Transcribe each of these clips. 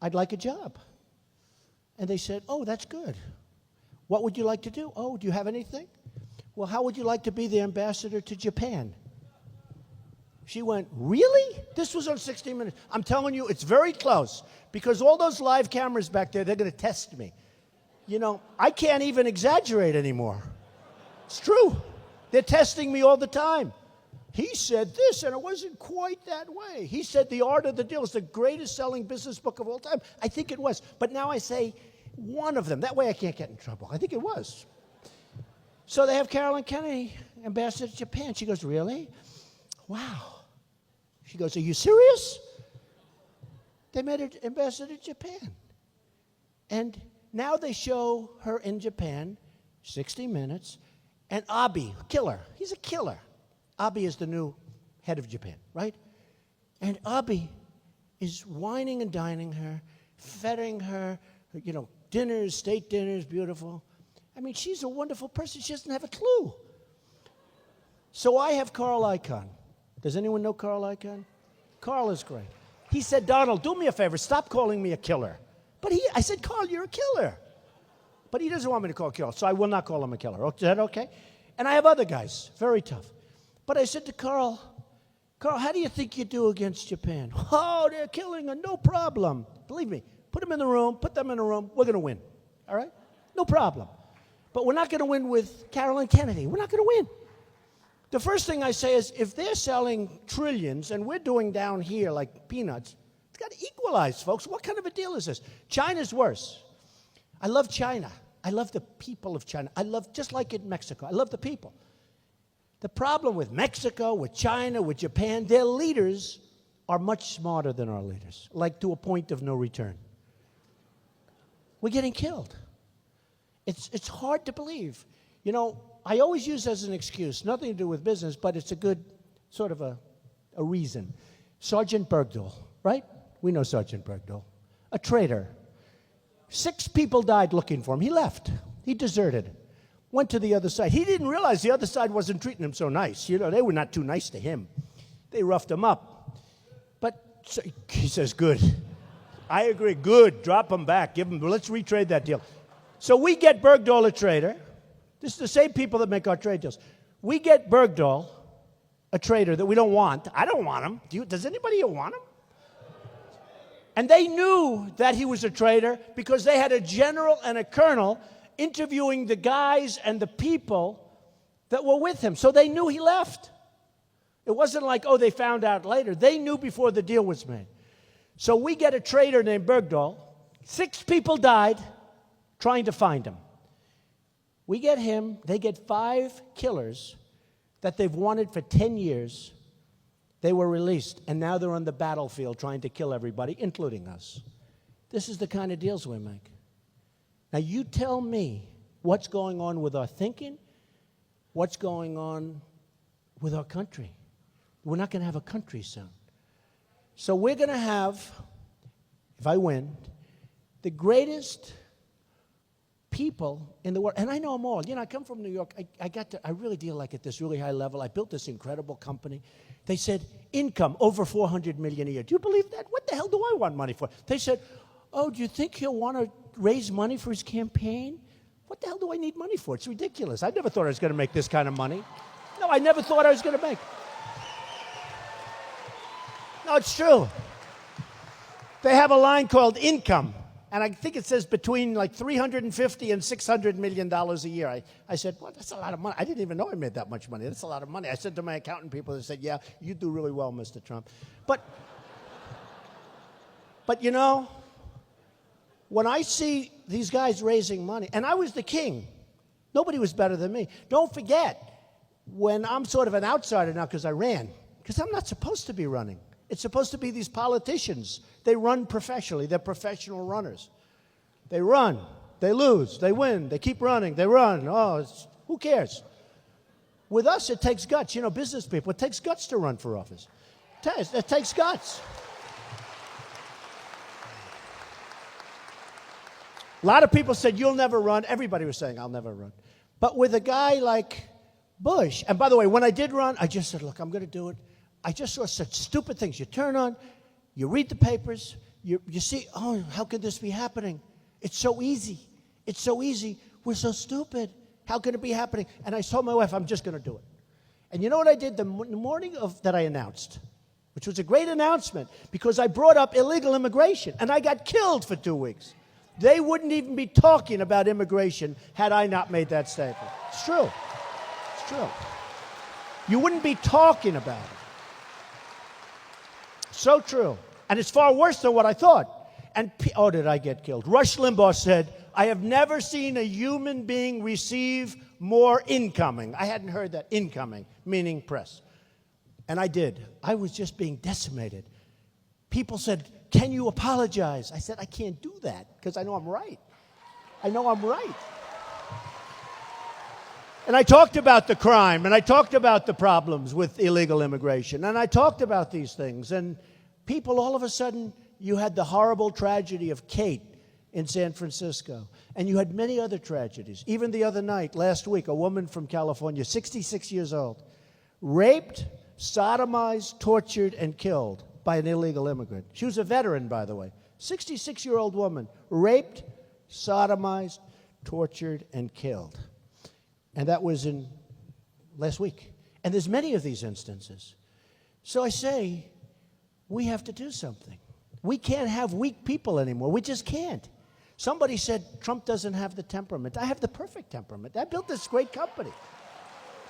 I'd like a job. And they said, oh, that's good. What would you like to do? Oh, do you have anything? Well, how would you like to be the ambassador to Japan? She went, really? This was on 60 Minutes. I'm telling you, it's very close. Because all those live cameras back there, they're going to test me. You know, I can't even exaggerate anymore. It's true. They're testing me all the time. He said this, and it wasn't quite that way. He said The Art of the Deal is the greatest selling business book of all time. I think it was. But now I say one of them. That way I can't get in trouble. I think it was. So they have Carolyn Kennedy, ambassador to Japan. She goes, really? Wow. She goes, are you serious? They made her ambassador to Japan. And now they show her in Japan, 60 Minutes, and Abe, killer. He's a killer. Abe is the new head of Japan, right? And Abe is wining and dining her, feting her, you know, dinners, state dinners, beautiful. I mean, she's a wonderful person. She doesn't have a clue. So I have Carl Icahn. Does anyone know Carl Icahn? Carl is great. He said, Donald, do me a favor. Stop calling me a killer. But I said, Carl, you're a killer. But he doesn't want me to call Carl, so I will not call him a killer. Is that okay? And I have other guys, very tough. But I said to Carl, how do you think you do against Japan? Oh, they're killing her, no problem. Believe me, put them in the room, we're going to win. All right? No problem. But we're not going to win with Carolyn Kennedy. We're not going to win. The first thing I say is, if they're selling trillions and we're doing down here like peanuts, it's got to equalize, folks. What kind of a deal is this? China's worse. I love China. I love the people of China. Just like in Mexico, I love the people. The problem with Mexico, with China, with Japan, their leaders are much smarter than our leaders, like to a point of no return. We're getting killed. It's hard to believe. You know, I always use as an excuse, nothing to do with business, but it's a good sort of a reason. Sergeant Bergdahl, right? We know Sergeant Bergdahl. A traitor. 6 people died looking for him. He left. He deserted. Went to the other side. He didn't realize the other side wasn't treating him so nice. You know, they were not too nice to him. They roughed him up. But so he says, good. I agree. Good. Drop him back. Let's retrade that deal. So we get Bergdahl a traitor. This is the same people that make our trade deals. We get Bergdahl, a traitor that we don't want. I don't want him. Does anybody here want him? And they knew that he was a traitor because they had a general and a colonel interviewing the guys and the people that were with him. So they knew he left. It wasn't like, oh, they found out later. They knew before the deal was made. So we get a traitor named Bergdahl. 6 people died trying to find him. We get him. They get 5 killers that they've wanted for 10 years. They were released, and now they're on the battlefield trying to kill everybody, including us. This is the kind of deals we make. Now, you tell me what's going on with our thinking, what's going on with our country. We're not going to have a country soon. So we're going to have, if I win, the greatest people in the world, and I know them all. You know, I come from New York. I really deal like at this really high level. I built this incredible company. They said, income over $400 million a year. Do you believe that? What the hell do I want money for? They said, oh, do you think he'll want to raise money for his campaign? What the hell do I need money for? It's ridiculous. I never thought I was going to make this kind of money. No, I never thought I was going to make. No, it's true. They have a line called income. And I think it says between like $350 and $600 million a year. I said, well, that's a lot of money. I didn't even know I made that much money. That's a lot of money. I said to my accountant people, they said, yeah, you do really well, Mr. Trump. But you know, when I see these guys raising money, and I was the king. Nobody was better than me. Don't forget, when I'm sort of an outsider now because I ran, because I'm not supposed to be running. It's supposed to be these politicians. They run professionally. They're professional runners. They run. They lose. They win. They keep running. They run. Oh, who cares? With us, it takes guts. You know, business people, it takes guts to run for office. It takes guts. A lot of people said, you'll never run. Everybody was saying, I'll never run. But with a guy like Bush, and by the way, when I did run, I just said, look, I'm going to do it. I just saw such stupid things. You turn on, you read the papers, You see, oh, how could this be happening? It's so easy. It's so easy. We're so stupid. How could it be happening? And I told my wife, I'm just going to do it. And you know what I did the morning of that I announced, which was a great announcement because I brought up illegal immigration, and I got killed for 2 weeks. They wouldn't even be talking about immigration had I not made that statement. It's true. It's true. You wouldn't be talking about it. So true. And it's far worse than what I thought. And, oh, did I get killed? Rush Limbaugh said, I have never seen a human being receive more incoming. I hadn't heard that. Incoming, meaning press. And I did. I was just being decimated. People said, can you apologize? I said, I can't do that because I know I'm right. I know I'm right. And I talked about the crime, and I talked about the problems with illegal immigration, and I talked about these things. And people, all of a sudden, you had the horrible tragedy of Kate in San Francisco, and you had many other tragedies. Even the other night, last week, a woman from California, 66 years old, raped, sodomized, tortured, and killed by an illegal immigrant. She was a veteran, by the way. 66-year-old woman, raped, sodomized, tortured, and killed. And that was in last week. And there's many of these instances. So I say, we have to do something. We can't have weak people anymore. We just can't. Somebody said Trump doesn't have the temperament. I have the perfect temperament. I built this great company.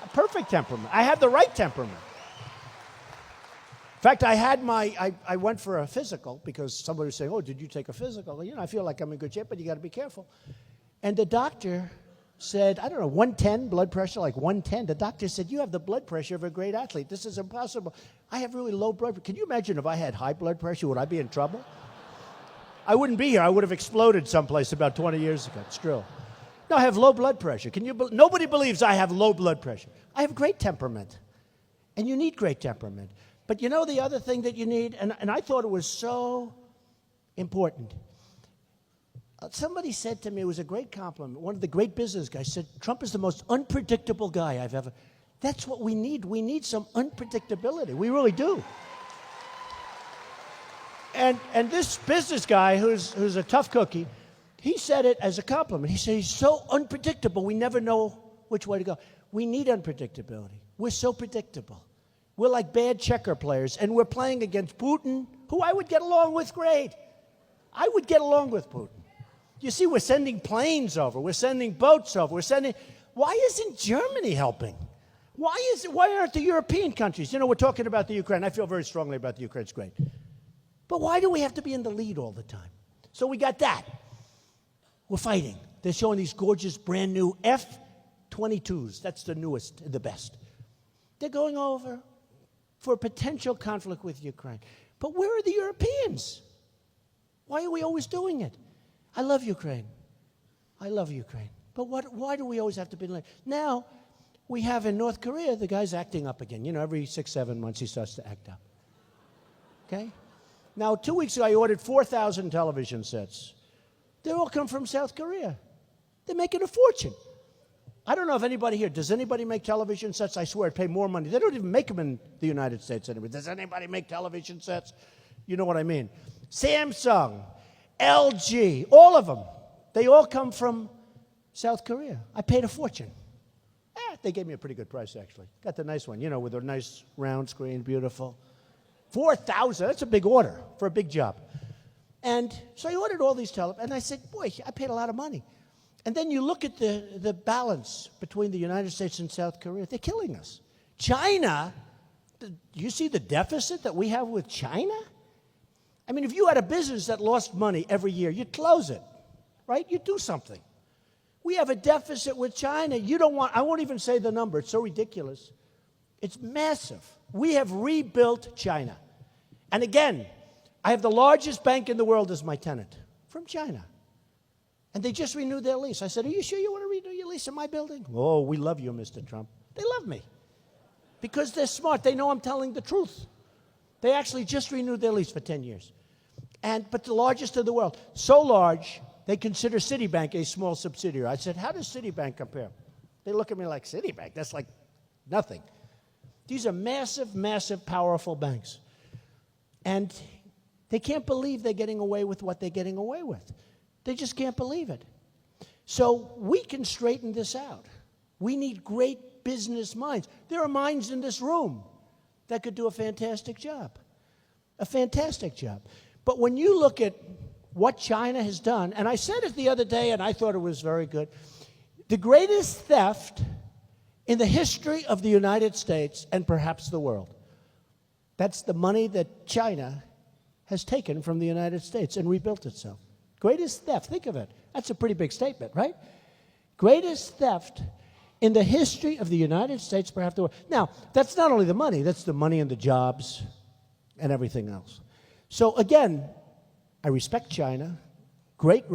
A perfect temperament. I have the right temperament. In fact, I went for a physical because somebody was saying, oh, did you take a physical? Well, I feel like I'm in good shape, but you got to be careful. And the doctor said, I don't know, 110 blood pressure, like 110. The doctor said, you have the blood pressure of a great athlete. This is impossible. I have really low blood pressure. Can you imagine if I had high blood pressure? Would I be in trouble? I wouldn't be here. I would have exploded someplace about 20 years ago. It's true. No, I have low blood pressure. Nobody believes I have low blood pressure. I have great temperament. And you need great temperament. But you know the other thing that you need? And I thought it was so important. Somebody said to me, it was a great compliment, one of the great business guys said, Trump is the most unpredictable guy I've ever. That's what we need. We need some unpredictability. We really do. And this business guy, who's a tough cookie, he said it as a compliment. He said, he's so unpredictable, we never know which way to go. We need unpredictability. We're so predictable. We're like bad checker players, and we're playing against Putin, who I would get along with great. I would get along with Putin. You see, we're sending planes over. We're sending boats over. Why isn't Germany helping? Why aren't the European countries? We're talking about the Ukraine. I feel very strongly about the Ukraine. It's great. But why do we have to be in the lead all the time? So we got that. We're fighting. They're showing these gorgeous, brand new F-22s. That's the newest and the best. They're going over for a potential conflict with Ukraine. But where are the Europeans? Why are we always doing it? I love Ukraine. I love Ukraine. But why do we always have to be late? Now, we have in North Korea, the guy's acting up again. Every 6-7 months he starts to act up. Okay? Now, 2 weeks ago, I ordered 4,000 television sets. They all come from South Korea. They're making a fortune. I don't know if anybody here, does anybody make television sets? I swear, I'd pay more money. They don't even make them in the United States anymore. Does anybody make television sets? You know what I mean. Samsung, LG, all of them. They all come from South Korea. I paid a fortune. They gave me a pretty good price, actually. Got the nice one, with a nice round screen, beautiful. 4,000, that's a big order for a big job. And so I ordered all these televisions, and I said, boy, I paid a lot of money. And then you look at the balance between the United States and South Korea. They're killing us. China, you see the deficit that we have with China? I mean, if you had a business that lost money every year, you'd close it, right? You'd do something. We have a deficit with China. I won't even say the number. It's so ridiculous. It's massive. We have rebuilt China. And again, I have the largest bank in the world as my tenant from China. And they just renewed their lease. I said, are you sure you want to renew your lease in my building? Oh, we love you, Mr. Trump. They love me because they're smart. They know I'm telling the truth. They actually just renewed their lease for 10 years. But the largest in the world. So large, they consider Citibank a small subsidiary. I said, how does Citibank compare? They look at me like, Citibank? That's like nothing. These are massive, massive, powerful banks. And They can't believe they're getting away with what they're getting away with. They just can't believe it. So we can straighten this out. We need great business minds. There are minds in this room that could do a fantastic job. A fantastic job. But when you look at what China has done, and I said it the other day and I thought it was very good, the greatest theft in the history of the United States and perhaps the world. That's the money that China has taken from the United States and rebuilt itself. Greatest theft, think of it. That's a pretty big statement, right? Greatest theft in the history of the United States, perhaps the world. Now, that's not only the money, that's the money and the jobs and everything else. So again, I respect China. Great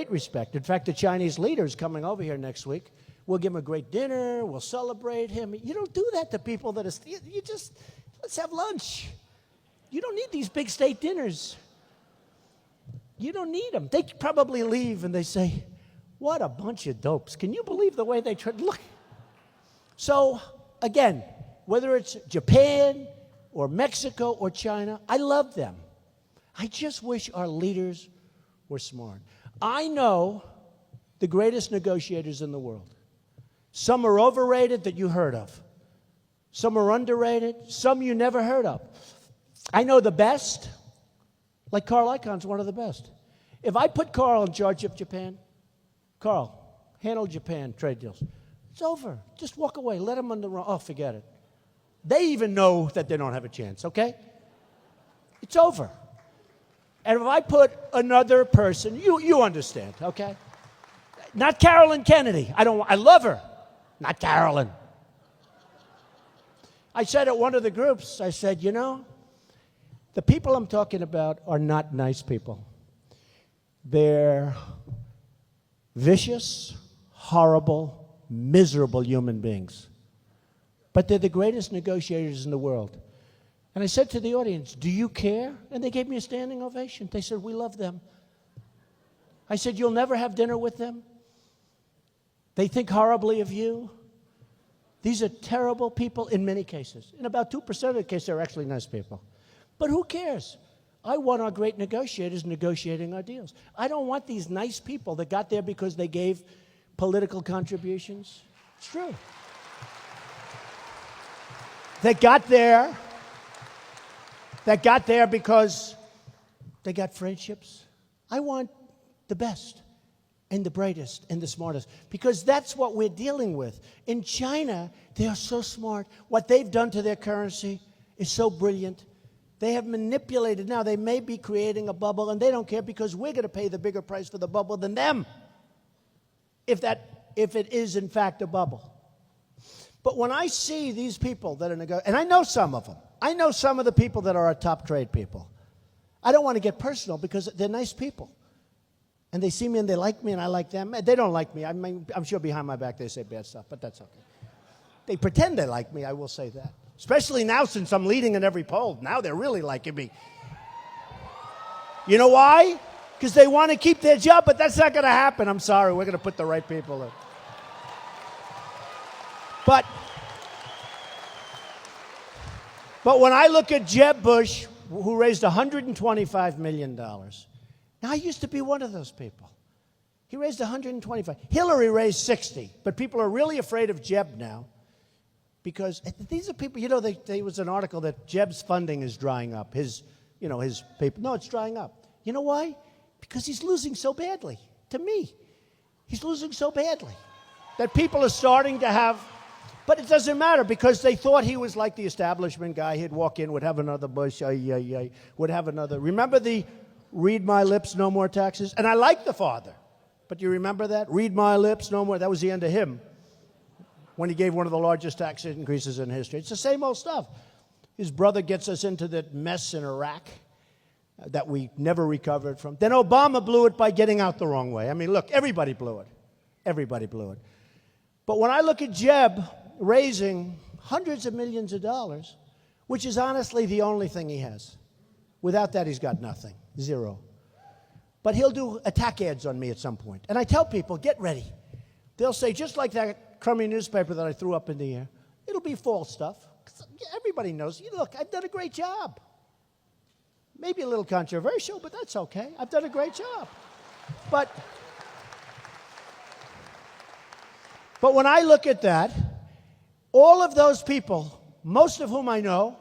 respect. In fact, the Chinese leader is coming over here next week. We'll give him a great dinner. We'll celebrate him. You don't do that to people that are, you just, let's have lunch. You don't need these big state dinners. You don't need them. They probably leave and they say, what a bunch of dopes. Can you believe the way they try? Look. So, again, whether it's Japan or Mexico or China, I love them. I just wish our leaders were smart. I know the greatest negotiators in the world. Some are overrated that you heard of. Some are underrated. Some you never heard of. I know the best. Like Carl Icahn's one of the best. If I put Carl in charge of Japan, Carl, handle Japan trade deals. It's over. Just walk away. Let them on the run. Oh, forget it. They even know that they don't have a chance, okay? It's over. And if I put another person, you understand, okay? Not Carolyn Kennedy. I love her. Not Carolyn. I said at one of the groups, I said, you know, the people I'm talking about are not nice people. They're vicious, horrible, miserable human beings. But they're the greatest negotiators in the world. And I said to the audience, do you care? And they gave me a standing ovation. They said, we love them. I said, you'll never have dinner with them? They think horribly of you? These are terrible people in many cases. In about 2% of the cases, they're actually nice people. But who cares? I want our great negotiators negotiating our deals. I don't want these nice people that got there because they gave political contributions. It's true. They got there because they got friendships. I want the best and the brightest and the smartest because that's what we're dealing with. In China, they are so smart. What they've done to their currency is so brilliant. They have manipulated. Now, they may be creating a bubble, and they don't care because we're going to pay the bigger price for the bubble than them, if it is, in fact, a bubble. But when I see these people that are and I know some of them. I know some of the people that are our top trade people. I don't want to get personal because they're nice people. And they see me and they like me and I like them. They don't like me. I mean, I'm sure behind my back they say bad stuff, but that's okay. They pretend they like me, I will say that. Especially now since I'm leading in every poll. Now they're really liking me. You know why? Because they want to keep their job, but that's not going to happen. I'm sorry. We're going to put the right people in. But when I look at Jeb Bush, who raised $125 million, now I used to be one of those people. He raised 125. Hillary raised 60, but people are really afraid of Jeb now because these are people, you know, there was an article that Jeb's funding is drying up. His paper. No, it's drying up. You know why? Because he's losing so badly. To me, he's losing so badly that people are starting to have. But it doesn't matter because they thought he was like the establishment guy. He'd walk in, would have another Bush, would have another. Remember the read my lips, no more taxes? And I like the father. But you remember that? Read my lips, no more. That was the end of him when he gave one of the largest tax increases in history. It's the same old stuff. His brother gets us into that mess in Iraq that we never recovered from. Then Obama blew it by getting out the wrong way. I mean, look, everybody blew it. Everybody blew it. But when I look at Jeb raising hundreds of millions of dollars, which is honestly the only thing he has. Without that, he's got nothing. Zero. But he'll do attack ads on me at some point. And I tell people, get ready. They'll say, just like that crummy newspaper that I threw up in the air, it'll be false stuff. Everybody knows. Look, I've done a great job. Maybe a little controversial, but that's okay. I've done a great job. But when I look at that, all of those people, most of whom I know,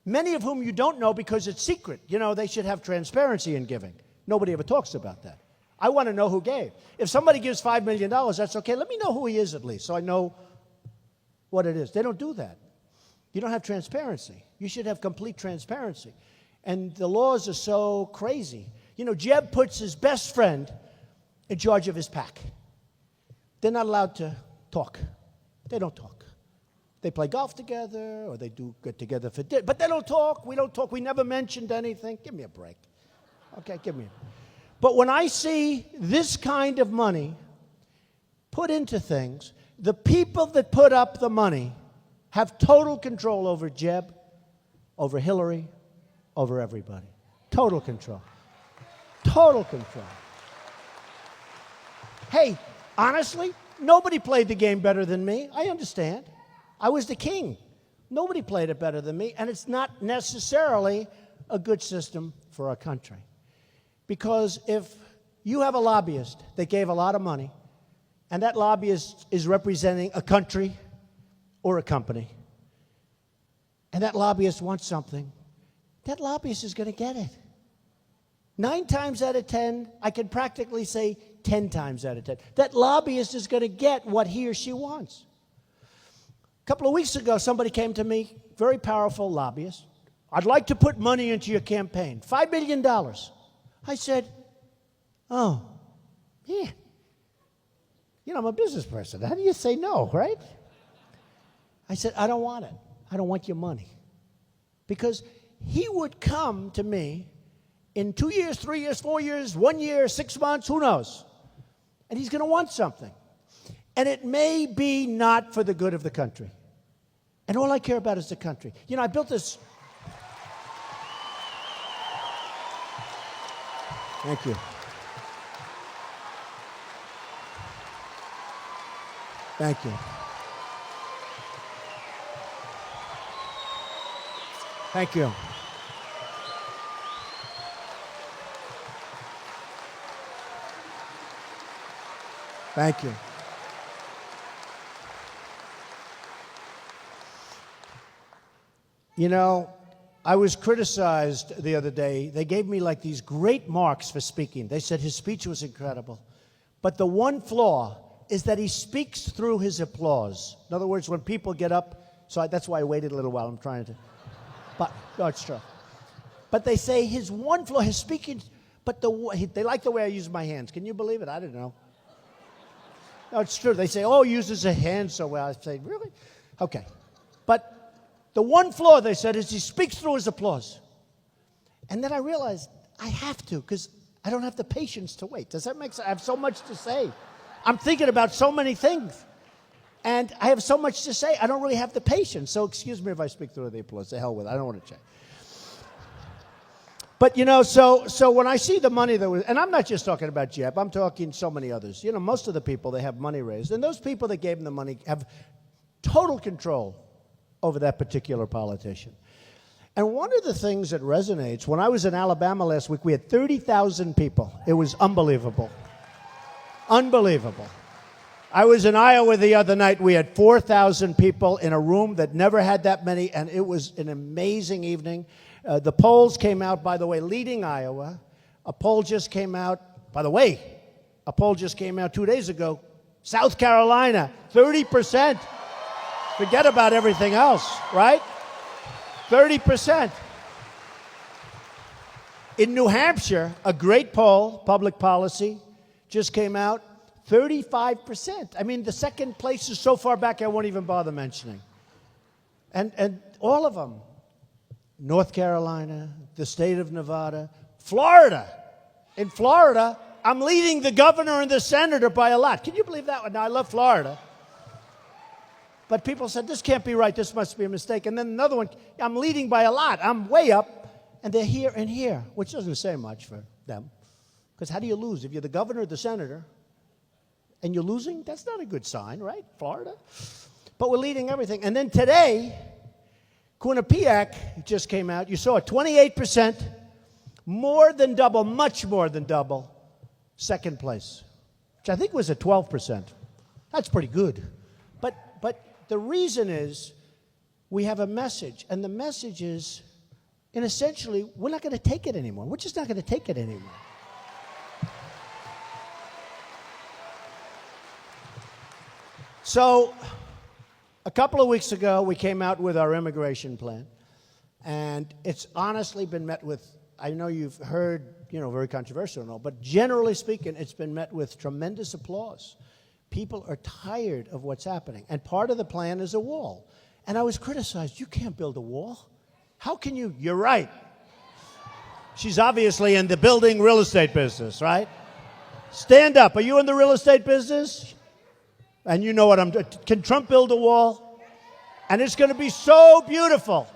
many of whom you don't know because it's secret. You know, they should have transparency in giving. Nobody ever talks about that. I want to know who gave. If somebody gives $5 million, that's okay. Let me know who he is at least so I know what it is. They don't do that. You don't have transparency. You should have complete transparency. And the laws are so crazy. You know, Jeb puts his best friend in charge of his pack. They're not allowed to talk. They don't talk. They play golf together or they do get together for dinner. But they don't talk. We don't talk. We never mentioned anything. Give me a break. Okay, give me a break. But when I see this kind of money put into things, the people that put up the money have total control over Jeb, over Hillary, over everybody. Total control. Total control. Hey, honestly, nobody played the game better than me. I understand. I was the king. Nobody played it better than me, and it's not necessarily a good system for our country. Because if you have a lobbyist that gave a lot of money, and that lobbyist is representing a country or a company, and that lobbyist wants something, that lobbyist is going to get it. 9 times out of 10, I can practically say 10 times out of 10, that lobbyist is going to get what he or she wants. A couple of weeks ago, somebody came to me, very powerful lobbyist. I'd like to put money into your campaign, $5 million. I said, oh, yeah. You know, I'm a business person. How do you say no, right? I said, I don't want it. I don't want your money. Because he would come to me in 2 years, 3 years, 4 years, 1 year, 6 months, who knows? And he's going to want something. And it may be not for the good of the country. And all I care about is the country. You know, I built this. Thank you. Thank you. Thank you. Thank you. You know, I was criticized the other day. They gave me like these great marks for speaking. They said his speech was incredible. But the one flaw is that he speaks through his applause. In other words, when people get up, that's why I waited a little while. I'm trying to. But, no, it's true. But they say his one flaw, his speaking, but they like the way I use my hands. Can you believe it? I don't know. No, it's true. They say, oh, he uses his hands so well. I say, really? Okay. But the one flaw, they said, is he speaks through his applause. And then I realized I have to, because I don't have the patience to wait. Does that make sense? I have so much to say. I'm thinking about so many things. And I have so much to say, I don't really have the patience. So excuse me if I speak through the applause. The hell with it. I don't want to change. But, you know, so when I see the money that was, and I'm not just talking about Jeb, I'm talking so many others. You know, most of the people, they have money raised. And those people that gave them the money have total control over that particular politician. And one of the things that resonates, when I was in Alabama last week, we had 30,000 people. It was unbelievable. Unbelievable. I was in Iowa the other night. We had 4,000 people in a room that never had that many, and it was an amazing evening. The polls came out, by the way, leading Iowa. A poll just came out, by the way, a poll just came out 2 days ago. South Carolina, 30%. Forget about everything else, right? 30%. In New Hampshire, a great poll, public policy, just came out, 35%. I mean, the second place is so far back I won't even bother mentioning. And all of them, North Carolina, the state of Nevada, Florida. In Florida, I'm leading the governor and the senator by a lot. Can you believe that one? Now, I love Florida. But people said, this can't be right. This must be a mistake. And then another one, I'm leading by a lot. I'm way up, and they're here and here, which doesn't say much for them. Because how do you lose? If you're the governor or the senator and you're losing, that's not a good sign, right? Florida. But we're leading everything. And then today, Quinnipiac just came out. You saw it, 28%. More than double, much more than double, second place, which I think was at 12%. That's pretty good. But the reason is we have a message, and the message is, and essentially, we're not going to take it anymore. We're just not going to take it anymore. So, a couple of weeks ago, we came out with our immigration plan, and it's honestly been met with, I know you've heard, very controversial and all, but generally speaking, it's been met with tremendous applause. People are tired of what's happening, and part of the plan is a wall. And I was criticized, you can't build a wall. How can you? You're right. She's obviously in the building real estate business, right? Stand up. Are you in the real estate business? And you know what I'm doing. Can Trump build a wall? And it's going to be so beautiful.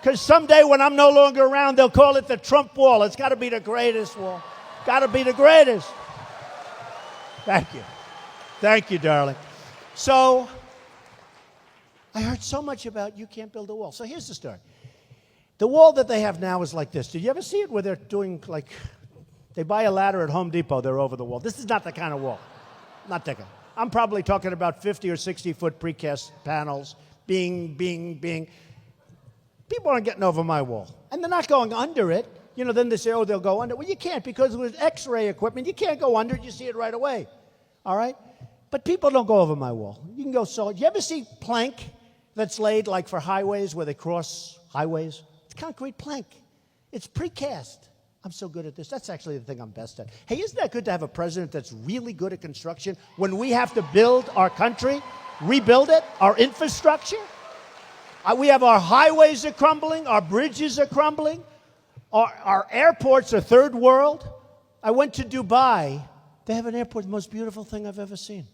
Because someday when I'm no longer around, they'll call it the Trump wall. It's got to be the greatest wall. Got to be the greatest. Thank you. Thank you, darling. So, I heard so much about you can't build a wall. So here's the story. The wall that they have now is like this. Did you ever see it where they're doing they buy a ladder at Home Depot, they're over the wall. This is not the kind of wall. Not that kind. I'm probably talking about 50 or 60-foot precast panels. Bing, bing, bing. People aren't getting over my wall. And they're not going under it. Then they say, oh, they'll go under. Well, you can't, because with X-ray equipment, you can't go under it. You see it right away. All right? But people don't go over my wall. You can go solid. You ever see plank that's laid like for highways where they cross highways? It's concrete plank. It's precast. I'm so good at this. That's actually the thing I'm best at. Hey, isn't that good to have a president that's really good at construction when we have to build our country, rebuild it, our infrastructure? We have our highways are crumbling, our bridges are crumbling, our airports are third world. I went to Dubai. They have an airport, the most beautiful thing I've ever seen.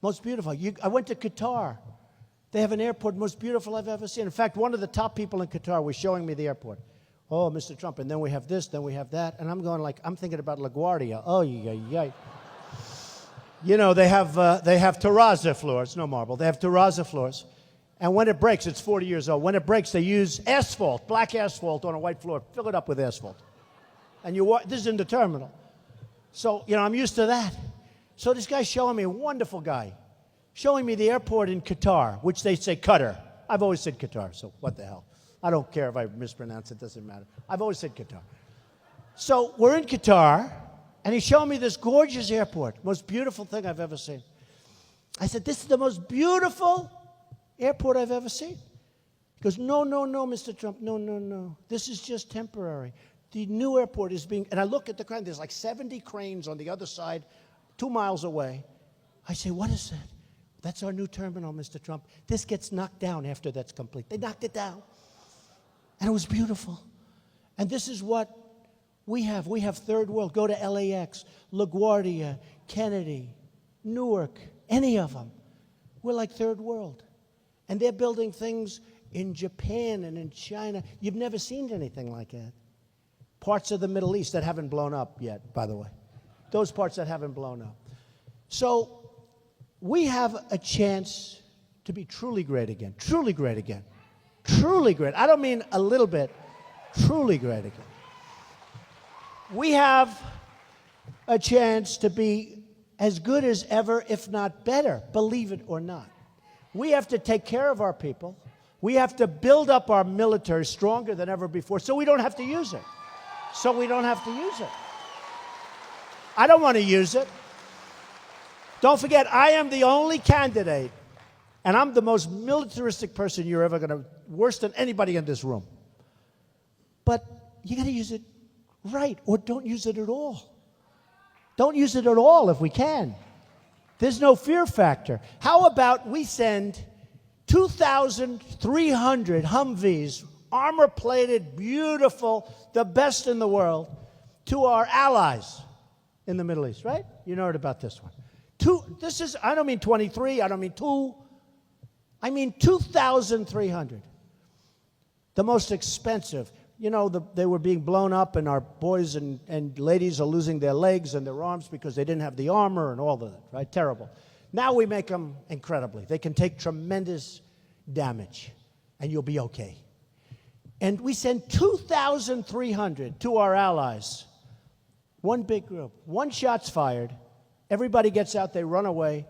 Most beautiful. I went to Qatar. They have an airport, most beautiful I've ever seen. In fact, one of the top people in Qatar was showing me the airport. Oh, Mr. Trump, and then we have this, then we have that. And I'm going I'm thinking about LaGuardia. Oh, yeah. They have terrazzo floors, no marble. They have terrazzo floors. And when it breaks, it's 40 years old. When it breaks, they use asphalt, black asphalt on a white floor. Fill it up with asphalt. And this is in the terminal. So, I'm used to that. So this guy's showing me, a wonderful guy, showing me the airport in Qatar, which they say Qatar. I've always said Qatar, so what the hell. I don't care if I mispronounce it, doesn't matter. I've always said Qatar. So we're in Qatar, and he's showing me this gorgeous airport, most beautiful thing I've ever seen. I said, this is the most beautiful airport I've ever seen. He goes, no, Mr. Trump, no. This is just temporary. The new airport is being, and I look at the crane, there's 70 cranes on the other side, 2 miles away. I say, what is that? That's our new terminal, Mr. Trump. This gets knocked down after that's complete. They knocked it down. And it was beautiful. And this is what we have. We have third world. Go to LAX, LaGuardia, Kennedy, Newark, any of them. We're like third world. And they're building things in Japan and in China. You've never seen anything like that. Parts of the Middle East that haven't blown up yet, by the way. Those parts that haven't blown up. So we have a chance to be truly great again. Truly great again. Truly great. I don't mean a little bit. Truly great again. We have a chance to be as good as ever, if not better, believe it or not. We have to take care of our people. We have to build up our military stronger than ever before so we don't have to use it. I don't want to use it. Don't forget, I am the only candidate, and I'm the most militaristic person you're ever going to, worse than anybody in this room. But you got to use it right, or don't use it at all. Don't use it at all if we can. There's no fear factor. How about we send 2,300 Humvees, armor-plated, beautiful, the best in the world, to our allies in the Middle East, right? You heard about this one. I don't mean 23, I don't mean 2. I mean 2,300. The most expensive. They were being blown up, and our boys and ladies are losing their legs and their arms because they didn't have the armor and all of that, right? Terrible. Now we make them incredibly. They can take tremendous damage, and you'll be okay. And we send 2,300 to our allies. One big group. One shot's fired. Everybody gets out. They run away.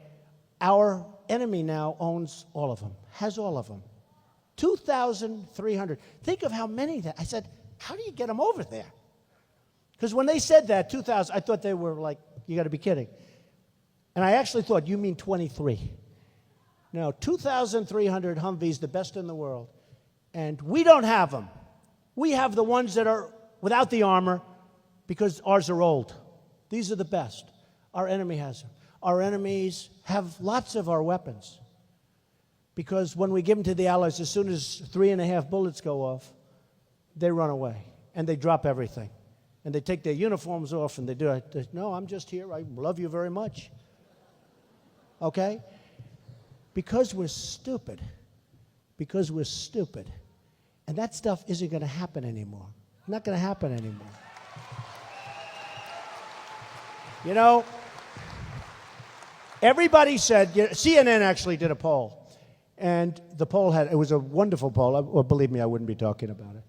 Our enemy now owns all of them, has all of them. 2,300. Think of how many that. I said, how do you get them over there? Because when they said that, 2,000, I thought they were like, you got to be kidding. And I actually thought, you mean 23. No, 2,300 Humvees, the best in the world. And we don't have them. We have the ones that are without the armor because ours are old. These are the best. Our enemy has them. Our enemies have lots of our weapons. Because when we give them to the Allies, as soon as 3.5 bullets go off, they run away. And they drop everything. And they take their uniforms off and they do it. No, I'm just here. I love you very much. Okay? Because we're stupid. Because we're stupid. And that stuff isn't going to happen anymore. Not going to happen anymore. You know, everybody said, CNN actually did a poll. And the poll it was a wonderful poll. Well, believe me, I wouldn't be talking about it.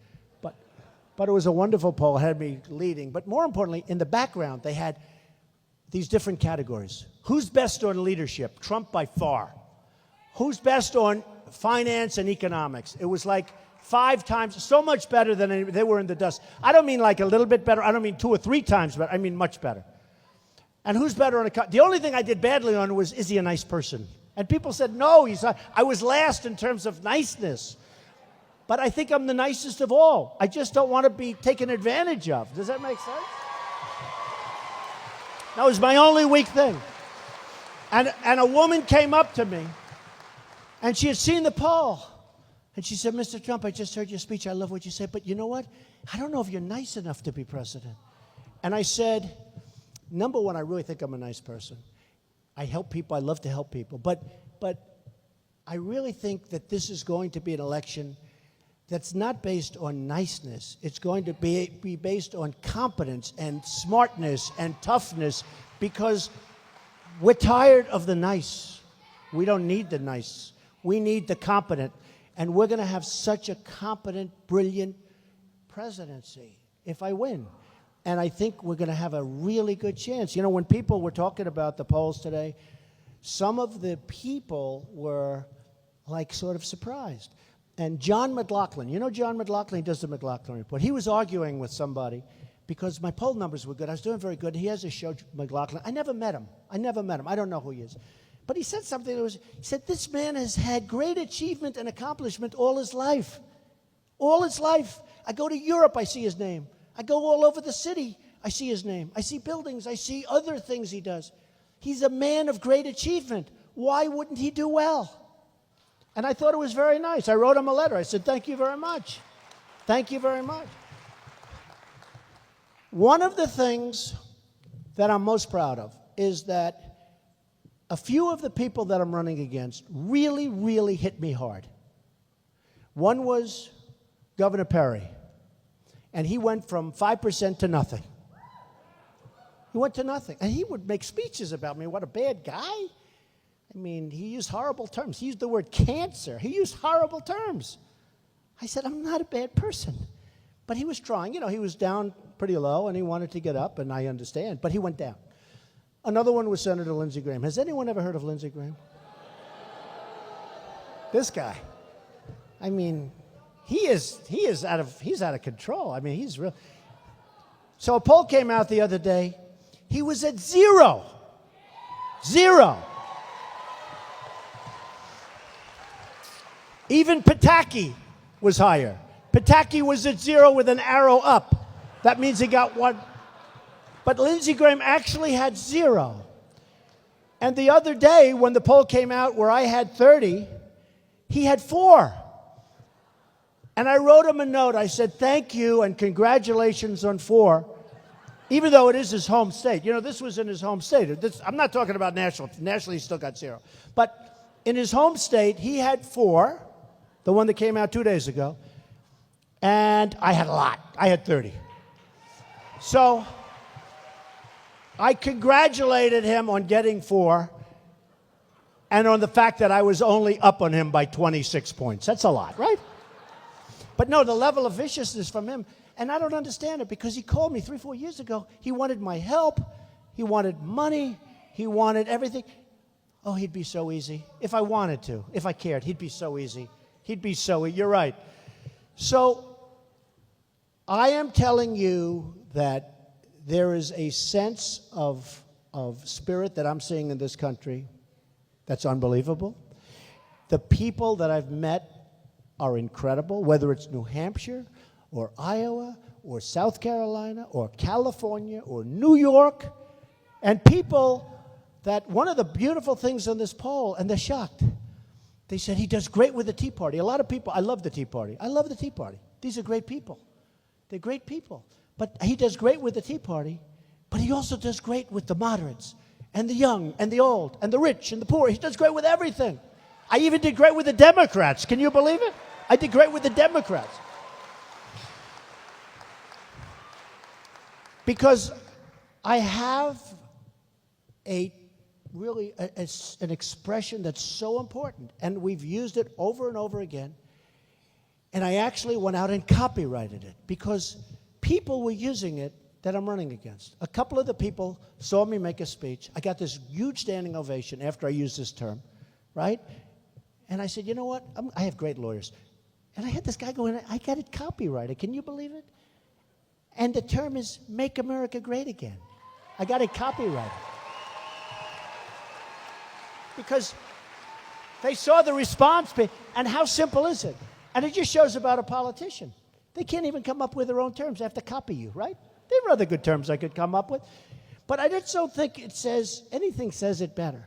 But it was a wonderful poll, had me leading. But more importantly, in the background, they had these different categories. Who's best on leadership? Trump by far. Who's best on finance and economics? It was like 5 times, so much better than they were in the dust. I don't mean like a little bit better. I don't mean 2 or 3 times better. I mean much better. And who's better on the only thing I did badly on was, is he a nice person? And people said, no, I was last in terms of niceness. But I think I'm the nicest of all. I just don't want to be taken advantage of. Does that make sense? That was my only weak thing. And a woman came up to me, and she had seen the poll. And she said, Mr. Trump, I just heard your speech. I love what you said. But you know what? I don't know if you're nice enough to be president. And I said, number one, I really think I'm a nice person. I help people. I love to help people. But I really think that this is going to be an election that's not based on niceness. It's going to be based on competence and smartness and toughness, because we're tired of the nice. We don't need the nice. We need the competent. And we're going to have such a competent, brilliant presidency if I win. And I think we're going to have a really good chance. You know, when people were talking about the polls today, some of the people were like sort of surprised. And John McLaughlin, you know John McLaughlin? He does the McLaughlin Report. He was arguing with somebody because my poll numbers were good. I was doing very good. He has a show, McLaughlin. I never met him. I don't know who he is. But he said something he said, this man has had great achievement and accomplishment all his life. All his life. I go to Europe, I see his name. I go all over the city, I see his name. I see buildings, I see other things he does. He's a man of great achievement. Why wouldn't he do well? And I thought it was very nice. I wrote him a letter. I said, thank you very much. Thank you very much. One of the things that I'm most proud of is that a few of the people that I'm running against really, really hit me hard. One was Governor Perry, and he went from 5% to nothing. He went to nothing. And he would make speeches about me. What a bad guy. I mean, he used horrible terms. He used the word cancer. He used horrible terms. I said, I'm not a bad person. But he was trying. You know, he was down pretty low, and he wanted to get up, and I understand. But he went down. Another one was Senator Lindsey Graham. Has anyone ever heard of Lindsey Graham? This guy. I mean, he's out of control. I mean, he's real. So a poll came out the other day. He was at 0. 0. Even Pataki was higher. Pataki was at 0 with an arrow up. That means he got 1. But Lindsey Graham actually had 0. And the other day, when the poll came out where I had 30, he had 4. And I wrote him a note. I said, thank you and congratulations on 4, even though it is his home state. You know, this was in his home state. I'm not talking about national. Nationally, he still got 0. But in his home state, he had 4, the one that came out 2 days ago. And I had a lot. I had 30. So I congratulated him on getting 4 and on the fact that I was only up on him by 26 points. That's a lot, right? But no, the level of viciousness from him, and I don't understand it because he called me 3, 4 years ago. He wanted my help. He wanted money. He wanted everything. Oh, he'd be so easy. If I wanted to, if I cared, he'd be so easy. He'd be so easy. You're right. So I am telling you that there is a sense of spirit that I'm seeing in this country that's unbelievable. The people that I've met are incredible, whether it's New Hampshire or Iowa or South Carolina or California or New York, and people that one of the beautiful things on this poll, and they're shocked, they said he does great with the Tea Party. A lot of people, I love the Tea Party. I love the Tea Party. These are great people. They're great people. But he does great with the Tea Party, but he also does great with the moderates and the young and the old and the rich and the poor. He does great with everything. I even did great with the Democrats. Can you believe it? I did great with the Democrats. Because I have an expression that's so important, and we've used it over and over again, and I actually went out and copyrighted it because people were using it that I'm running against. A couple of the people saw me make a speech. I got this huge standing ovation after I used this term, right? And I said, you know what? I have great lawyers. And I had this guy going, I got it copyrighted. Can you believe it? And the term is Make America Great Again. I got it copyrighted. Because they saw the response, and how simple is it? And it just shows about a politician. They can't even come up with their own terms. They have to copy you, right? There are other good terms I could come up with. But I just don't think it says, anything says it better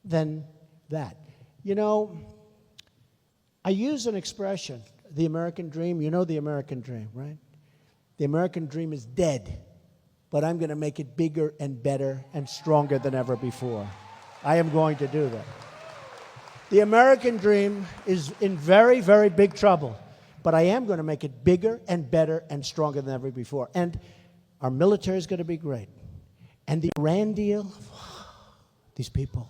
than that. You know, I use an expression, the American dream. You know the American dream, right? The American dream is dead, but I'm going to make it bigger and better and stronger than ever before. I am going to do that. The American dream is in very, very big trouble, but I am going to make it bigger and better and stronger than ever before. And our military is going to be great. And the Iran deal, these people,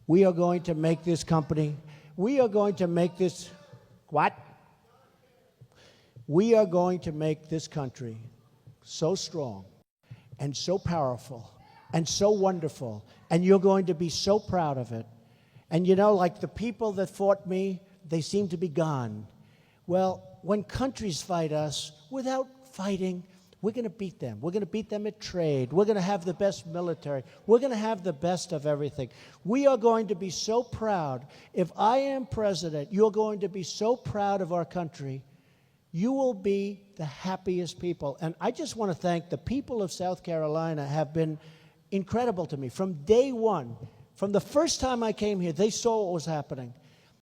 we are going to make this company, we are going to make this, what? We are going to make this country so strong and so powerful and so wonderful, and you're going to be so proud of it. And you know, like the people that fought me, they seem to be gone. Well, when countries fight us, without fighting, we're going to beat them. We're going to beat them at trade. We're going to have the best military. We're going to have the best of everything. We are going to be so proud. If I am president, you're going to be so proud of our country. You will be the happiest people. And I just want to thank the people of South Carolina have been incredible to me. From day one, from the first time I came here, they saw what was happening.